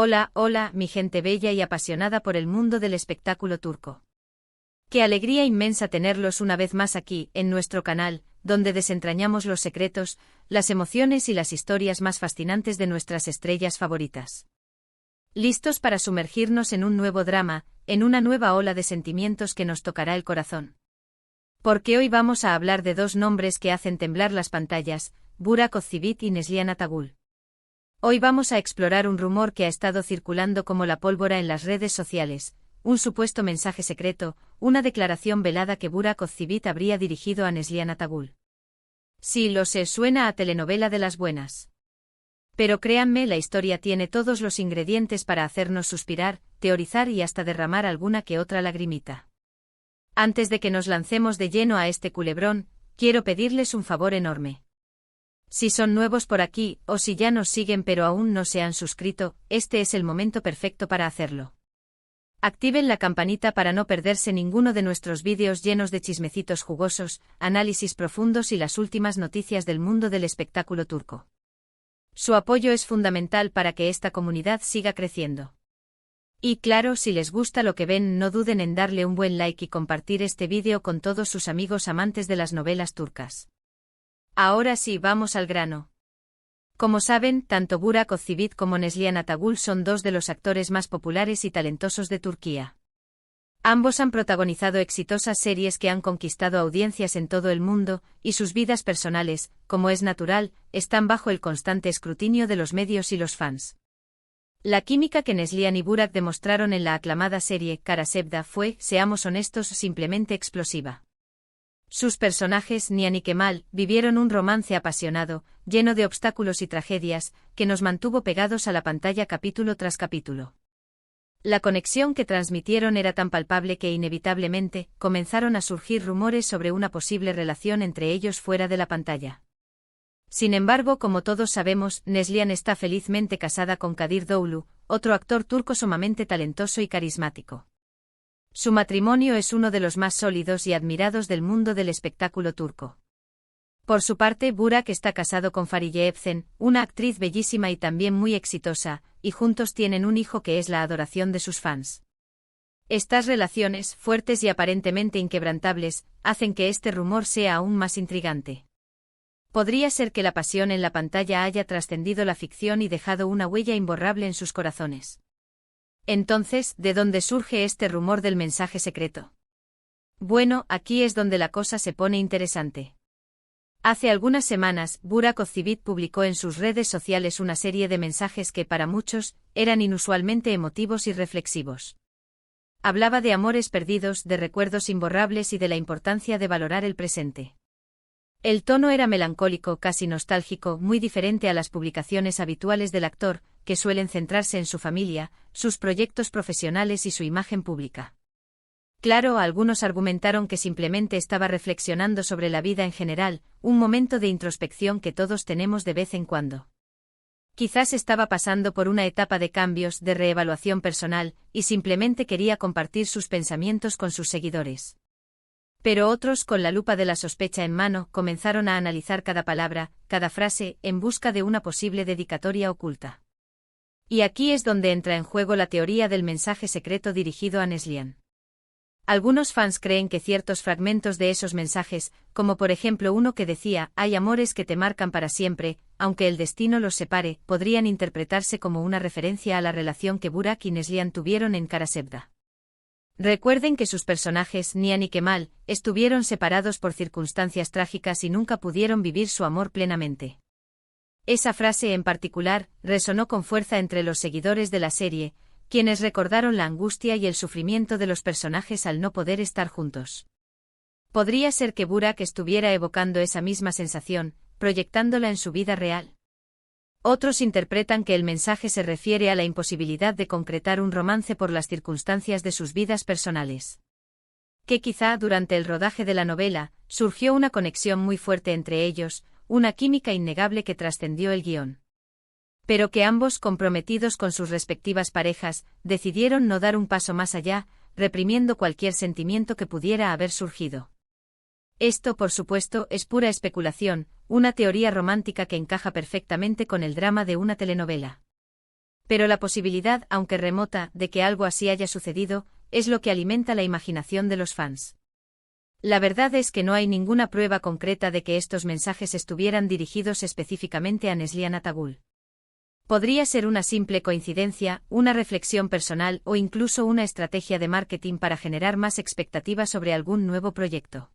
Hola, hola, mi gente bella y apasionada por el mundo del espectáculo turco. Qué alegría inmensa tenerlos una vez más aquí, en nuestro canal, donde desentrañamos los secretos, las emociones y las historias más fascinantes de nuestras estrellas favoritas. ¿Listos para sumergirnos en un nuevo drama, en una nueva ola de sentimientos que nos tocará el corazón? Porque hoy vamos a hablar de dos nombres que hacen temblar las pantallas, Burak Özçivit y Neslihan Atagül. Hoy vamos a explorar un rumor que ha estado circulando como la pólvora en las redes sociales, un supuesto mensaje secreto, una declaración velada que Burak Özçivit habría dirigido a Neslihan Atagül. Sí, lo sé, suena a telenovela de las buenas. Pero créanme, la historia tiene todos los ingredientes para hacernos suspirar, teorizar y hasta derramar alguna que otra lagrimita. Antes de que nos lancemos de lleno a este culebrón, quiero pedirles un favor enorme. Si son nuevos por aquí, o si ya nos siguen pero aún no se han suscrito, este es el momento perfecto para hacerlo. Activen la campanita para no perderse ninguno de nuestros vídeos llenos de chismecitos jugosos, análisis profundos y las últimas noticias del mundo del espectáculo turco. Su apoyo es fundamental para que esta comunidad siga creciendo. Y claro, si les gusta lo que ven, no duden en darle un buen like y compartir este vídeo con todos sus amigos amantes de las novelas turcas. Ahora sí, vamos al grano. Como saben, tanto Burak Özçivit como Neslihan Atagül son dos de los actores más populares y talentosos de Turquía. Ambos han protagonizado exitosas series que han conquistado audiencias en todo el mundo, y sus vidas personales, como es natural, están bajo el constante escrutinio de los medios y los fans. La química que Neslihan y Burak demostraron en la aclamada serie Kara Sevda fue, seamos honestos, simplemente explosiva. Sus personajes, Nihan y Kemal, vivieron un romance apasionado, lleno de obstáculos y tragedias, que nos mantuvo pegados a la pantalla capítulo tras capítulo. La conexión que transmitieron era tan palpable que inevitablemente comenzaron a surgir rumores sobre una posible relación entre ellos fuera de la pantalla. Sin embargo, como todos sabemos, Neslihan está felizmente casada con Kadir Doğulu, otro actor turco sumamente talentoso y carismático. Su matrimonio es uno de los más sólidos y admirados del mundo del espectáculo turco. Por su parte, Burak está casado con Fariye Evcen, una actriz bellísima y también muy exitosa, y juntos tienen un hijo que es la adoración de sus fans. Estas relaciones, fuertes y aparentemente inquebrantables, hacen que este rumor sea aún más intrigante. Podría ser que la pasión en la pantalla haya trascendido la ficción y dejado una huella imborrable en sus corazones. Entonces, ¿de dónde surge este rumor del mensaje secreto? Bueno, aquí es donde la cosa se pone interesante. Hace algunas semanas, Burak Özçivit publicó en sus redes sociales una serie de mensajes que para muchos eran inusualmente emotivos y reflexivos. Hablaba de amores perdidos, de recuerdos imborrables y de la importancia de valorar el presente. El tono era melancólico, casi nostálgico, muy diferente a las publicaciones habituales del actor, que suelen centrarse en su familia, sus proyectos profesionales y su imagen pública. Claro, algunos argumentaron que simplemente estaba reflexionando sobre la vida en general, un momento de introspección que todos tenemos de vez en cuando. Quizás estaba pasando por una etapa de cambios, de reevaluación personal, y simplemente quería compartir sus pensamientos con sus seguidores. Pero otros, con la lupa de la sospecha en mano, comenzaron a analizar cada palabra, cada frase, en busca de una posible dedicatoria oculta. Y aquí es donde entra en juego la teoría del mensaje secreto dirigido a Neslihan. Algunos fans creen que ciertos fragmentos de esos mensajes, como por ejemplo uno que decía, hay amores que te marcan para siempre, aunque el destino los separe, podrían interpretarse como una referencia a la relación que Burak y Neslihan tuvieron en Kara Sevda. Recuerden que sus personajes, Nihan y Kemal, estuvieron separados por circunstancias trágicas y nunca pudieron vivir su amor plenamente. Esa frase en particular resonó con fuerza entre los seguidores de la serie, quienes recordaron la angustia y el sufrimiento de los personajes al no poder estar juntos. ¿Podría ser que Burak estuviera evocando esa misma sensación, proyectándola en su vida real? Otros interpretan que el mensaje se refiere a la imposibilidad de concretar un romance por las circunstancias de sus vidas personales. Que quizá durante el rodaje de la novela, surgió una conexión muy fuerte entre ellos, una química innegable que trascendió el guión. Pero que ambos, comprometidos con sus respectivas parejas, decidieron no dar un paso más allá, reprimiendo cualquier sentimiento que pudiera haber surgido. Esto, por supuesto, es pura especulación, una teoría romántica que encaja perfectamente con el drama de una telenovela. Pero la posibilidad, aunque remota, de que algo así haya sucedido, es lo que alimenta la imaginación de los fans. La verdad es que no hay ninguna prueba concreta de que estos mensajes estuvieran dirigidos específicamente a Neslihan Atagul. Podría ser una simple coincidencia, una reflexión personal o incluso una estrategia de marketing para generar más expectativas sobre algún nuevo proyecto.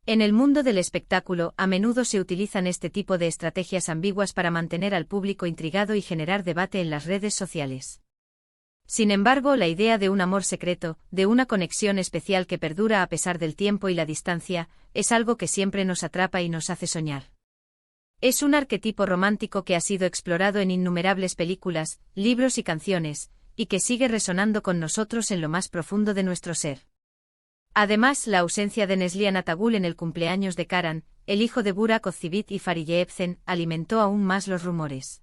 En el mundo del espectáculo, a menudo se utilizan este tipo de estrategias ambiguas para mantener al público intrigado y generar debate en las redes sociales. Sin embargo, la idea de un amor secreto, de una conexión especial que perdura a pesar del tiempo y la distancia, es algo que siempre nos atrapa y nos hace soñar. Es un arquetipo romántico que ha sido explorado en innumerables películas, libros y canciones, y que sigue resonando con nosotros en lo más profundo de nuestro ser. Además, la ausencia de Neslihan Atagul en el cumpleaños de Karan, el hijo de Burak Ozcerbay y Fariye Evcen, alimentó aún más los rumores.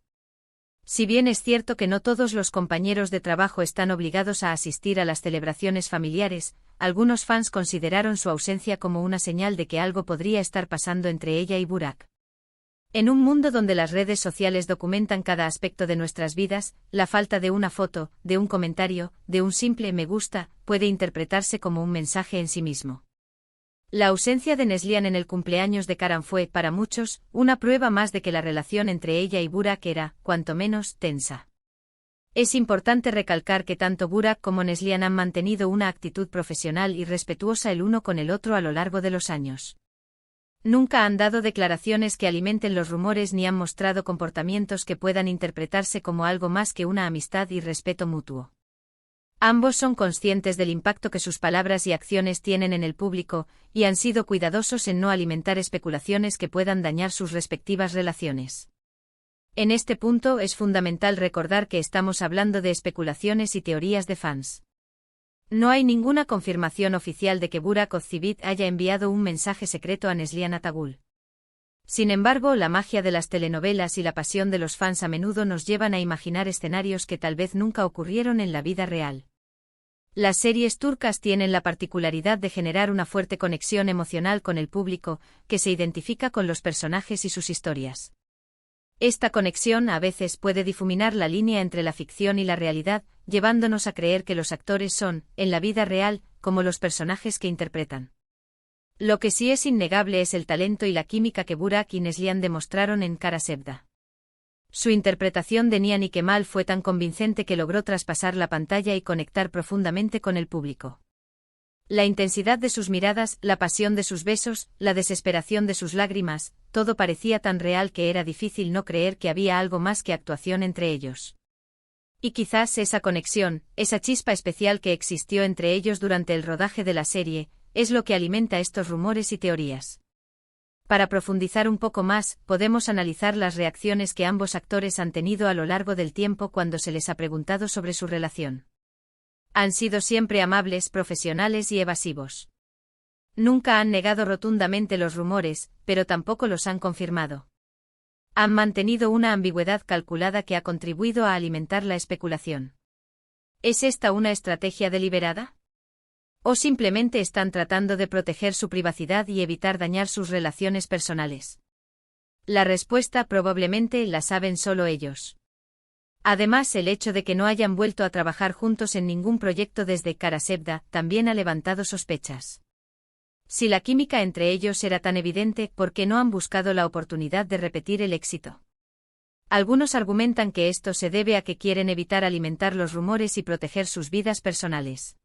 Si bien es cierto que no todos los compañeros de trabajo están obligados a asistir a las celebraciones familiares, algunos fans consideraron su ausencia como una señal de que algo podría estar pasando entre ella y Burak. En un mundo donde las redes sociales documentan cada aspecto de nuestras vidas, la falta de una foto, de un comentario, de un simple me gusta, puede interpretarse como un mensaje en sí mismo. La ausencia de Neslihan en el cumpleaños de Karan fue, para muchos, una prueba más de que la relación entre ella y Burak era, cuanto menos, tensa. Es importante recalcar que tanto Burak como Neslihan han mantenido una actitud profesional y respetuosa el uno con el otro a lo largo de los años. Nunca han dado declaraciones que alimenten los rumores ni han mostrado comportamientos que puedan interpretarse como algo más que una amistad y respeto mutuo. Ambos son conscientes del impacto que sus palabras y acciones tienen en el público, y han sido cuidadosos en no alimentar especulaciones que puedan dañar sus respectivas relaciones. En este punto es fundamental recordar que estamos hablando de especulaciones y teorías de fans. No hay ninguna confirmación oficial de que Burak Ozcerbay haya enviado un mensaje secreto a Neslihan Atagul. Sin embargo, la magia de las telenovelas y la pasión de los fans a menudo nos llevan a imaginar escenarios que tal vez nunca ocurrieron en la vida real. Las series turcas tienen la particularidad de generar una fuerte conexión emocional con el público, que se identifica con los personajes y sus historias. Esta conexión a veces puede difuminar la línea entre la ficción y la realidad, llevándonos a creer que los actores son, en la vida real, como los personajes que interpretan. Lo que sí es innegable es el talento y la química que Burak y Neslihan demostraron en Kara Sevda. Su interpretación de Nihan y Kemal fue tan convincente que logró traspasar la pantalla y conectar profundamente con el público. La intensidad de sus miradas, la pasión de sus besos, la desesperación de sus lágrimas, todo parecía tan real que era difícil no creer que había algo más que actuación entre ellos. Y quizás esa conexión, esa chispa especial que existió entre ellos durante el rodaje de la serie, es lo que alimenta estos rumores y teorías. Para profundizar un poco más, podemos analizar las reacciones que ambos actores han tenido a lo largo del tiempo cuando se les ha preguntado sobre su relación. Han sido siempre amables, profesionales y evasivos. Nunca han negado rotundamente los rumores, pero tampoco los han confirmado. Han mantenido una ambigüedad calculada que ha contribuido a alimentar la especulación. ¿Es esta una estrategia deliberada? ¿O simplemente están tratando de proteger su privacidad y evitar dañar sus relaciones personales? La respuesta probablemente la saben solo ellos. Además, el hecho de que no hayan vuelto a trabajar juntos en ningún proyecto desde Kara Sevda también ha levantado sospechas. Si la química entre ellos era tan evidente, ¿por qué no han buscado la oportunidad de repetir el éxito? Algunos argumentan que esto se debe a que quieren evitar alimentar los rumores y proteger sus vidas personales.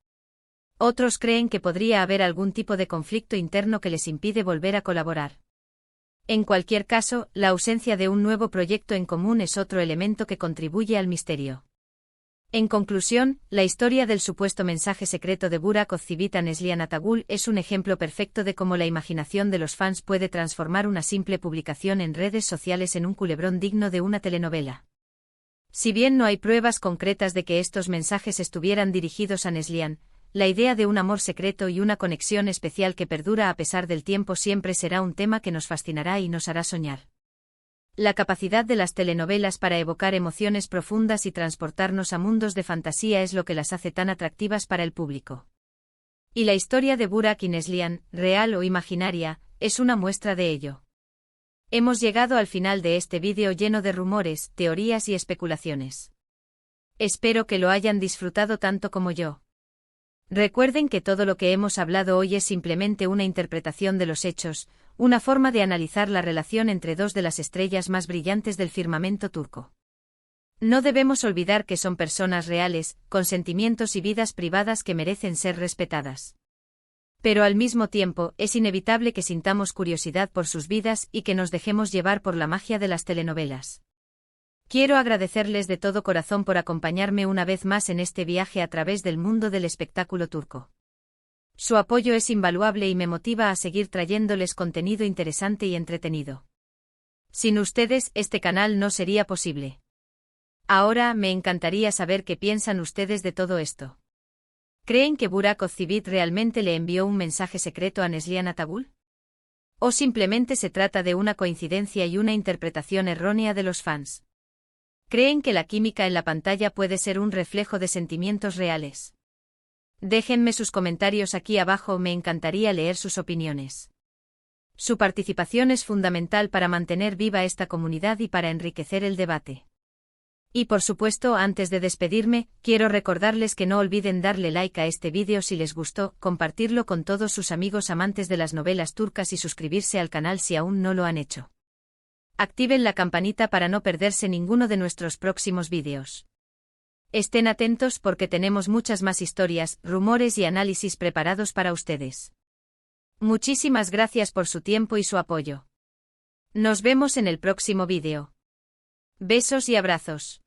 Otros creen que podría haber algún tipo de conflicto interno que les impide volver a colaborar. En cualquier caso, la ausencia de un nuevo proyecto en común es otro elemento que contribuye al misterio. En conclusión, la historia del supuesto mensaje secreto de Burak Ozcerbay a Neslihan Atagul es un ejemplo perfecto de cómo la imaginación de los fans puede transformar una simple publicación en redes sociales en un culebrón digno de una telenovela. Si bien no hay pruebas concretas de que estos mensajes estuvieran dirigidos a Neslihan, la idea de un amor secreto y una conexión especial que perdura a pesar del tiempo siempre será un tema que nos fascinará y nos hará soñar. La capacidad de las telenovelas para evocar emociones profundas y transportarnos a mundos de fantasía es lo que las hace tan atractivas para el público. Y la historia de Burak y Neslihan, real o imaginaria, es una muestra de ello. Hemos llegado al final de este vídeo lleno de rumores, teorías y especulaciones. Espero que lo hayan disfrutado tanto como yo. Recuerden que todo lo que hemos hablado hoy es simplemente una interpretación de los hechos, una forma de analizar la relación entre dos de las estrellas más brillantes del firmamento turco. No debemos olvidar que son personas reales, con sentimientos y vidas privadas que merecen ser respetadas. Pero al mismo tiempo, es inevitable que sintamos curiosidad por sus vidas y que nos dejemos llevar por la magia de las telenovelas. Quiero agradecerles de todo corazón por acompañarme una vez más en este viaje a través del mundo del espectáculo turco. Su apoyo es invaluable y me motiva a seguir trayéndoles contenido interesante y entretenido. Sin ustedes, este canal no sería posible. Ahora, me encantaría saber qué piensan ustedes de todo esto. ¿Creen que Burak Özçivit realmente le envió un mensaje secreto a Neslihan Atagül? ¿O simplemente se trata de una coincidencia y una interpretación errónea de los fans? ¿Creen que la química en la pantalla puede ser un reflejo de sentimientos reales? Déjenme sus comentarios aquí abajo, me encantaría leer sus opiniones. Su participación es fundamental para mantener viva esta comunidad y para enriquecer el debate. Y por supuesto, antes de despedirme, quiero recordarles que no olviden darle like a este vídeo si les gustó, compartirlo con todos sus amigos amantes de las novelas turcas y suscribirse al canal si aún no lo han hecho. Activen la campanita para no perderse ninguno de nuestros próximos vídeos. Estén atentos porque tenemos muchas más historias, rumores y análisis preparados para ustedes. Muchísimas gracias por su tiempo y su apoyo. Nos vemos en el próximo vídeo. Besos y abrazos.